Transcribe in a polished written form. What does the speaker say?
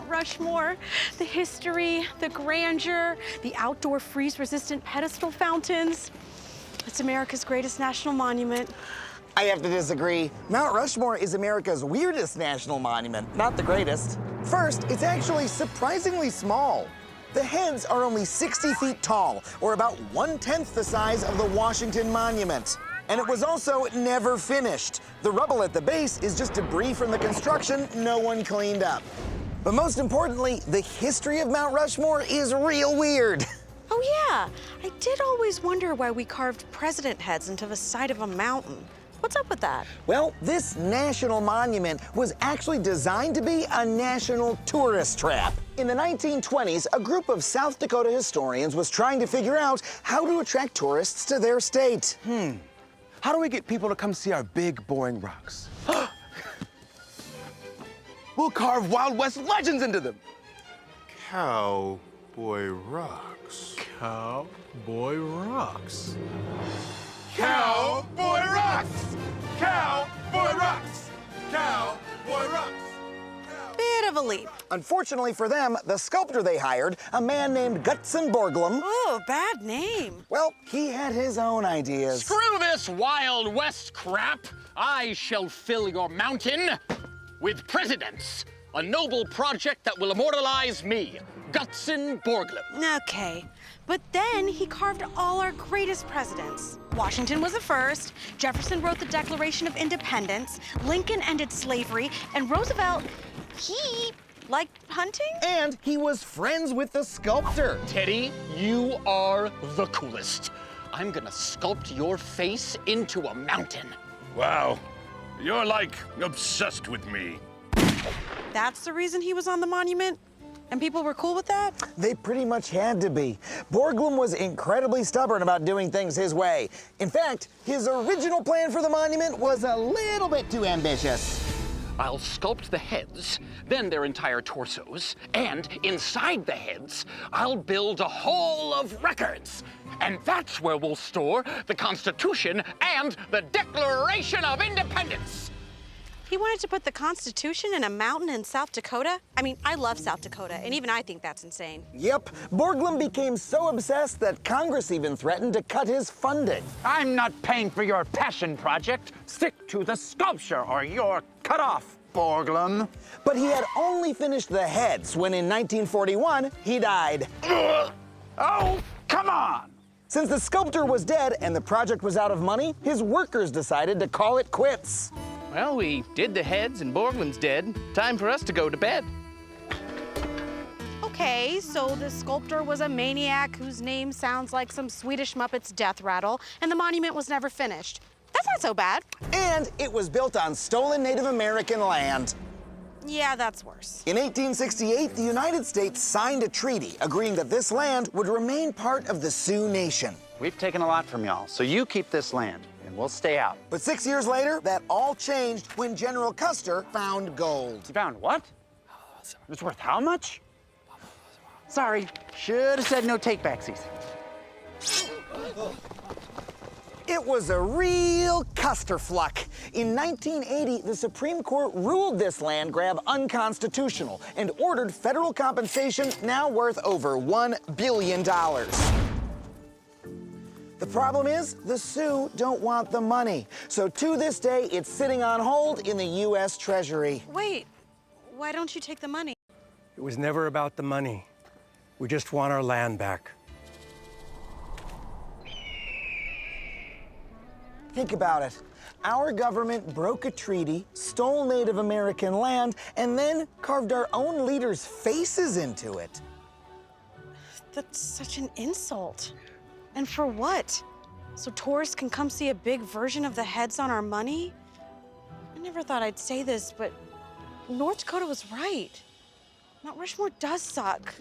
Mount Rushmore. The history, the grandeur, the outdoor freeze-resistant pedestal fountains. It's America's greatest national monument. I have to disagree. Mount Rushmore is America's weirdest national monument, not the greatest. First, it's actually surprisingly small. The heads are only 60 feet tall, or about 1/10 the size of the Washington Monument. And it was also never finished. The rubble at the base is just debris from the construction no one cleaned up. But most importantly, the history of Mount Rushmore is real weird. Oh yeah, I did always wonder why we carved president heads into the side of a mountain. What's up with that? Well, this national monument was actually designed to be a national tourist trap. In the 1920s, a group of South Dakota historians was trying to figure out how to attract tourists to their state. How do we get people to come see our big, boring rocks? We'll carve Wild West legends into them. Cowboy rocks. Cowboy rocks. Cowboy rocks! Cowboy rocks! Cowboy rocks! Bit of a leap. Unfortunately for them, the sculptor they hired, a man named Gutzon Borglum, Oh, bad name. well, he had his own ideas. Screw this Wild West crap. I shall fill your mountain with presidents. A noble project that will immortalize me, Gutzon Borglum. Okay, but then he carved all our greatest presidents. Washington was the first, Jefferson wrote the Declaration of Independence, Lincoln ended slavery, and Roosevelt, he liked hunting? And he was friends with the sculptor. Teddy, you are the coolest. I'm gonna sculpt your face into a mountain. Wow, you're like obsessed with me. That's the reason he was on the monument? And people were cool with that? They pretty much had to be. Borglum was incredibly stubborn about doing things his way. In fact, his original plan for the monument was a little bit too ambitious. I'll sculpt the heads, then their entire torsos, and inside the heads, I'll build a hall of records. And that's where we'll store the Constitution and the Declaration of Independence. He wanted to put the Constitution in a mountain in South Dakota? I mean, I love South Dakota, and even I think that's insane. Yep, Borglum became so obsessed that Congress even threatened to cut his funding. I'm not paying for your passion project. Stick to the sculpture or you're cut off, Borglum. But he had only finished the heads when in 1941, he died. Oh, come on! Since the sculptor was dead and the project was out of money, his workers decided to call it quits. Well, we did the heads and Borglum's dead. Time for us to go to bed. Okay, so the sculptor was a maniac whose name sounds like some Swedish Muppet's death rattle, and the monument was never finished. That's not so bad. And it was built on stolen Native American land. Yeah, that's worse. In 1868, the United States signed a treaty agreeing that this land would remain part of the Sioux Nation. We've taken a lot from y'all, so you keep this land, and we'll stay out. But 6 years later, that all changed when General Custer found gold. You found what? It's worth how much? Sorry, should have said no take-backsies. It was a real Custerfluck. In 1980, the Supreme Court ruled this land grab unconstitutional and ordered federal compensation now worth over $1 billion. The problem is, the Sioux don't want the money. So to this day, it's sitting on hold in the U.S. Treasury. Wait, why don't you take the money? It was never about the money. We just want our land back. Think about it. Our government broke a treaty, stole Native American land, and then carved our own leaders' faces into it. That's such an insult. And for what? So tourists can come see a big version of the heads on our money? I never thought I'd say this, but North Dakota was right. Mount Rushmore does suck.